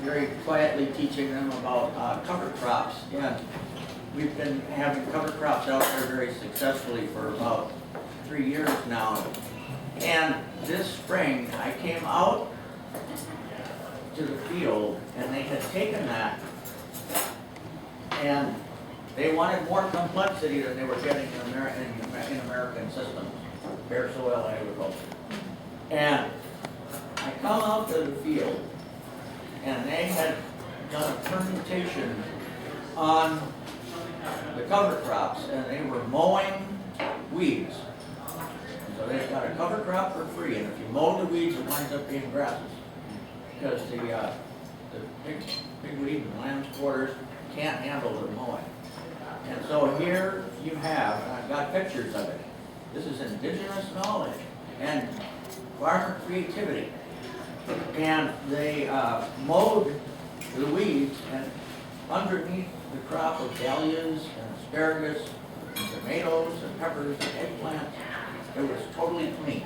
very quietly teaching them about cover crops, and we've been having cover crops out there very successfully for about 3 years now. And this spring, I came out to the field, and they had taken that, and they wanted more complexity than they were getting in American systems, bare soil agriculture. And I come out to the field, and they had done a permutation on the cover crops, and they were mowing weeds. So they've got a cover crop for free, and if you mow the weeds, it winds up being grasses. Because the big weed and lamb's quarters can't handle the mowing. And so here you have, and I've got pictures of it. This is indigenous knowledge and farmer creativity. And they mowed the weeds, and underneath the crop of dahlias and asparagus and tomatoes and peppers and eggplants, it was totally clean.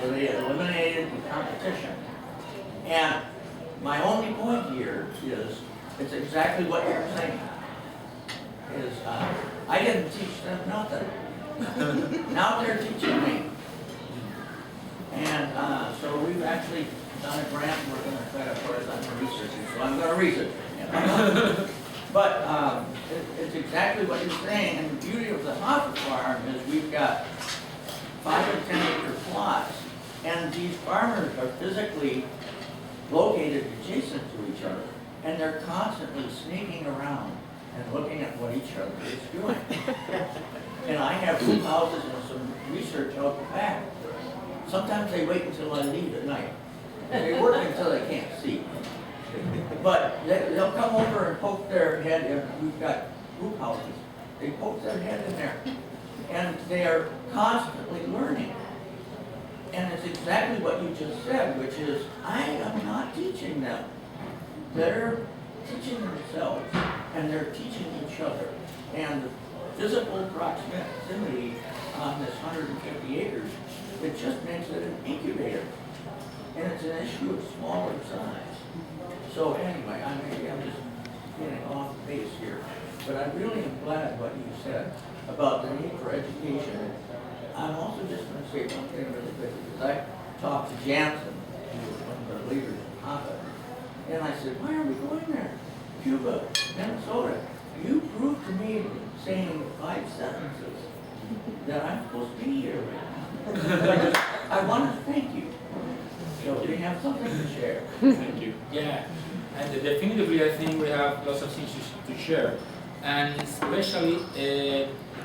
So they eliminated the competition. And my only point here is, it's exactly what you're saying. Is I didn't teach them nothing. Now they're teaching me. And so we've actually done a grant. We're going to try to put it on the researchers, so I'm going to research it. But it's exactly what you're saying. And the beauty of the Hoffa farm is we've got 5 and 10 acre plots, and these farmers are physically located adjacent to each other, and they're constantly sneaking around and looking at what each other is doing. And I have 2 houses and some research out the back. Sometimes they wait until I leave at night. They work until they can't see. But they'll come over and poke their head in. We've got hoop houses. They poke their head in there. And they are constantly learning. And it's exactly what you just said, which is, I am not teaching them. They're teaching themselves, and they're teaching each other. And the physical proximity on this 150 acres, it just makes it an incubator. And it's an issue of smaller size. So anyway, maybe I'm just getting off base here, but I really am glad what you said about the need for education. I'm also just going to say one thing really quick, because I talked to Jansen, who was one of the leaders of Hoffa, and I said, why are we going there? Cuba, Minnesota. You proved to me, saying 5 sentences, that I'm supposed to be here right now. I want to thank you. So we have something to share.
Thank you. Yeah. And definitively, I think we have lots of things to share, and especially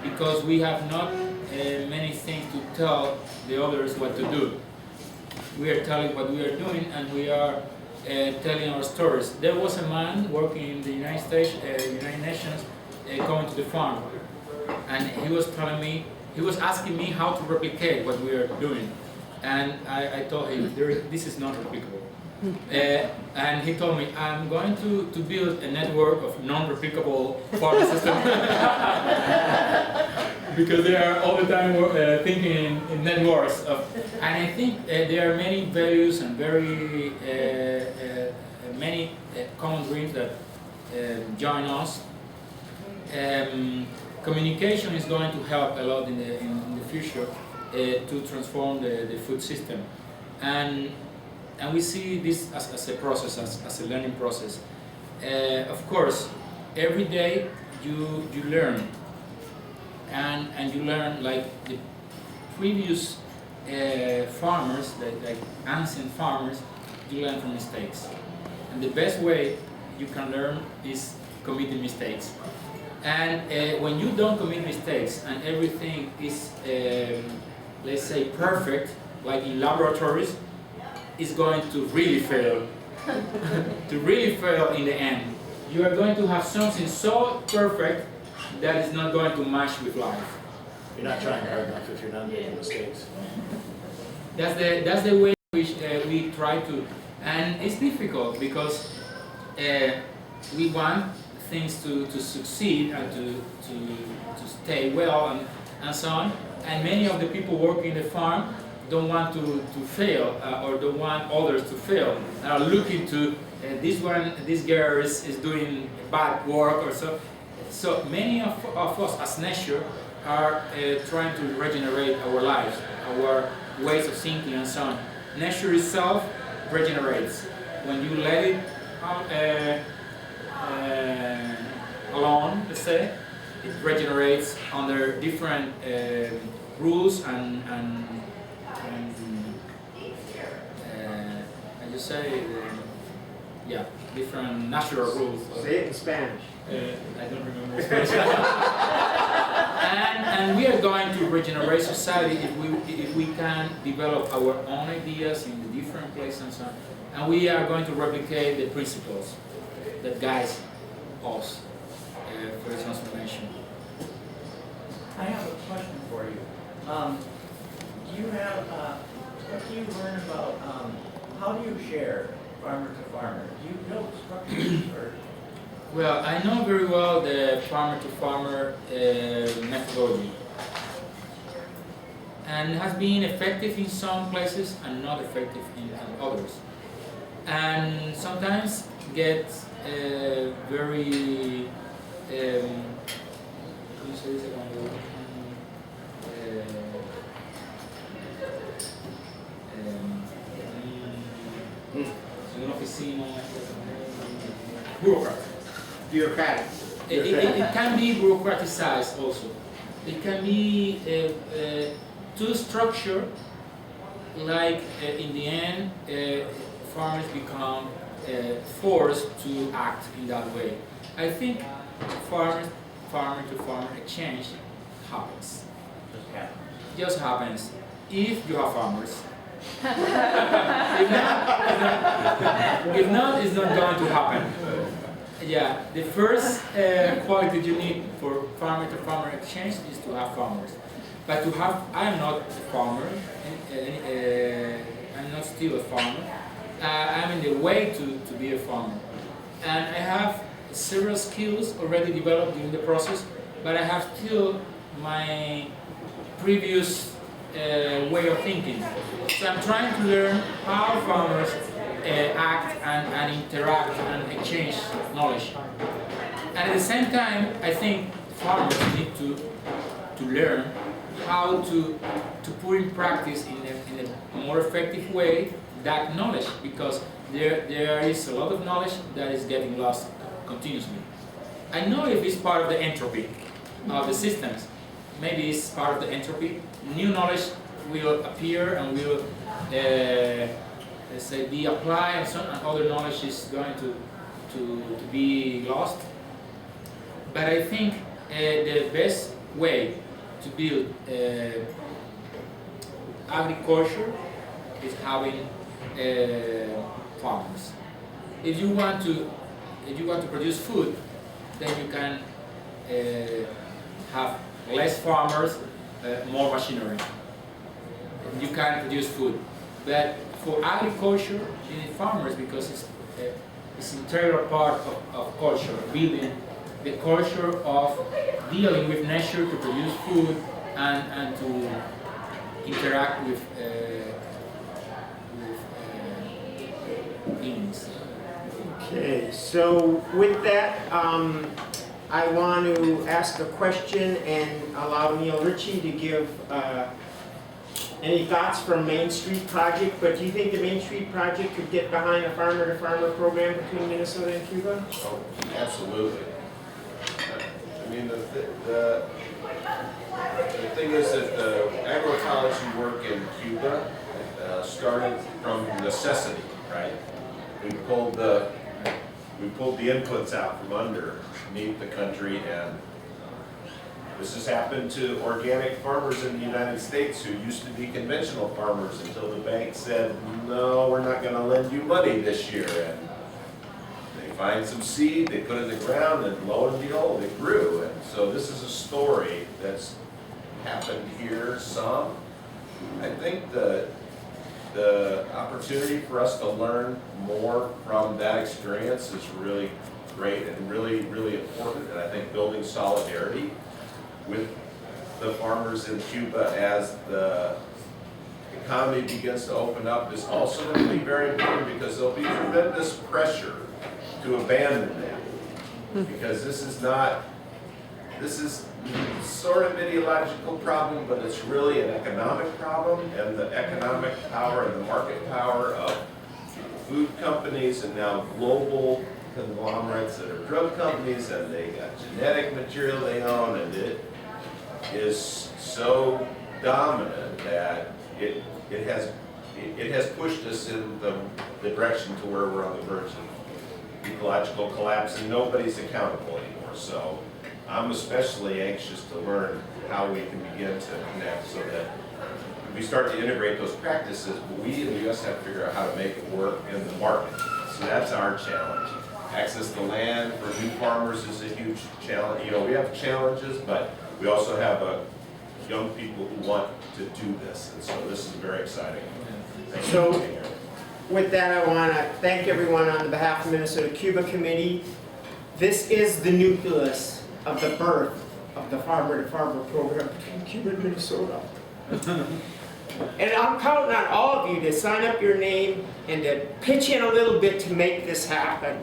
because we have not many things to tell the others what to do. We are telling what we are doing, and we are telling our stories. There was a man working in the United States, United Nations, going to the farm, and he was telling me, he was asking me how to replicate what we are doing, and I told him, this is not replicable. And he told me, I'm going to build a network of non-replicable farming systems. Because they are all the time thinking in networks. And I think there are many values and very many common dreams that join us. Communication is going to help a lot in the future to transform the food system. And we see this as a process, as a learning process. Of course, every day you learn, and you learn like the previous farmers, like ancient farmers, you learn from mistakes. And the best way you can learn is committing mistakes. And when you don't commit mistakes and everything is, let's say, perfect, like in laboratories, is going to really fail, to really fail in the end. You are going to have something so perfect that is not going to match with life.
You're not trying hard enough if you're not making mistakes.
That's the way which we try to, and it's difficult because we want things to succeed and to stay well and so on. And many of the people working in the farm don't want to fail or don't want others to fail. Are looking to this girl is doing bad work or so. So many of us as nature are trying to regenerate our lives, our ways of thinking and so on. Nature itself regenerates. When you let it alone, let's say, it regenerates under different rules and I just say, yeah, different natural rules.
Say it in Spanish.
I don't remember Spanish. and we are going to regenerate society if we can develop our own ideas in the different places and so on. And we are going to replicate the principles that guides us for the transformation.
I have a question for you. Do you have, what do you learn about, how do you share farmer to farmer? Do you build structures or?
Well, I know very well the farmer to farmer methodology, and has been effective in some places and not effective in others, and sometimes gets very
Bureaucratic.
It can be bureaucratized also. It can be too structured, like in the end farmers become forced to act in that way. I think farmer to farmer exchange happens. Just happens if you have farmers. If not, it's not going to happen. Yeah, the first quality you need for farmer to farmer exchange is to have farmers. But to have, I am not a farmer, I'm not still a farmer. I'm in the way to be a farmer. And I have several skills already developed during the process, but I have still my previous way of thinking. So I'm trying to learn how farmers act and interact and exchange knowledge. And at the same time, I think farmers need to learn how to put in practice in a more effective way that knowledge, because there is a lot of knowledge that is getting lost continuously. I know if it's part of the entropy of the systems, maybe it's part of the entropy. New knowledge will appear and will let's say be applied, and other knowledge is going to to be lost. But I think the best way to build agriculture is having farmers. If you want to produce food, then you can have less farmers, more machinery. You can produce food. But for agriculture, you need farmers because it's an integral part of culture, building the culture of dealing with nature to produce food and to interact with beings.
Okay, so with that, I want to ask a question and allow Neil Ritchie to give any thoughts from Main Street Project, but do you think the Main Street Project could get behind a farmer-to-farmer program between Minnesota and Cuba?
Oh, absolutely. I mean, the thing is that the agroecology work in Cuba started from necessity, right? We pulled the inputs out from underneath the country, and this has happened to organic farmers in the United States who used to be conventional farmers until the bank said, no, we're not going to lend you money this year. And they find some seed, they put it in the ground, and lo and behold, it grew. And so this is a story that's happened here some. I think the opportunity for us to learn more from that experience is really great and really, really important. And I think building solidarity with the farmers in Cuba as the economy begins to open up is also going to be very important, because there'll be tremendous pressure to abandon that. Because this is sort of an ideological problem, but it's really an economic problem, and the economic power and the market power of food companies and now global conglomerates that are drug companies, and they got genetic material they own, and it is so dominant that it has pushed us in the direction to where we're on the verge of ecological collapse, and nobody's accountable anymore. So I'm especially anxious to learn how we can begin to connect so that we start to integrate those practices, but we in the U.S. have to figure out how to make it work in the market. So that's our challenge. Access to land for new farmers is a huge challenge. You know, we have challenges, but we also have young people who want to do this, and so this is very exciting.
So, with that, I want to thank everyone on behalf of Minnesota Cuba Committee. This is the nucleus of the birth of the farmer-to-farmer program between Cuba and Minnesota. And I'm counting on all of you to sign up your name and to pitch in a little bit to make this happen.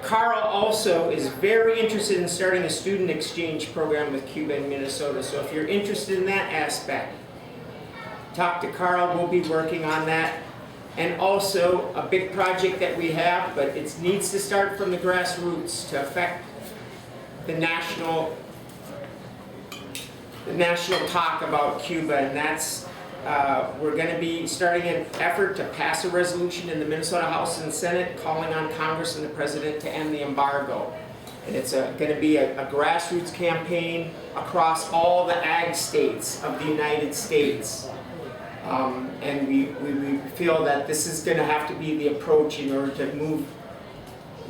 Carl also is very interested in starting a student exchange program with Cuba and Minnesota. So if you're interested in that aspect, talk to Carl. We'll be working on that. And also a big project that we have, but it needs to start from the grassroots to affect the national talk about Cuba, and that's we're going to be starting an effort to pass a resolution in the Minnesota House and Senate calling on Congress and the President to end the embargo. And it's going to be a grassroots campaign across all the ag states of the United States. And we feel that this is going to have to be the approach in order to move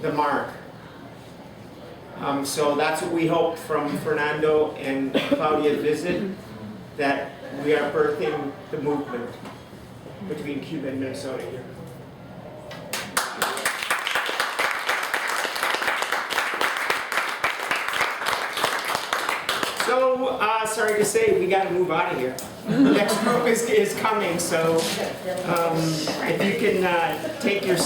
the mark. So that's what we hope from Fernando and Claudia's visit, that we are birthing the movement between Cuba and Minnesota here. So, sorry to say, we got to move out of here. The next group is coming, so if you can take your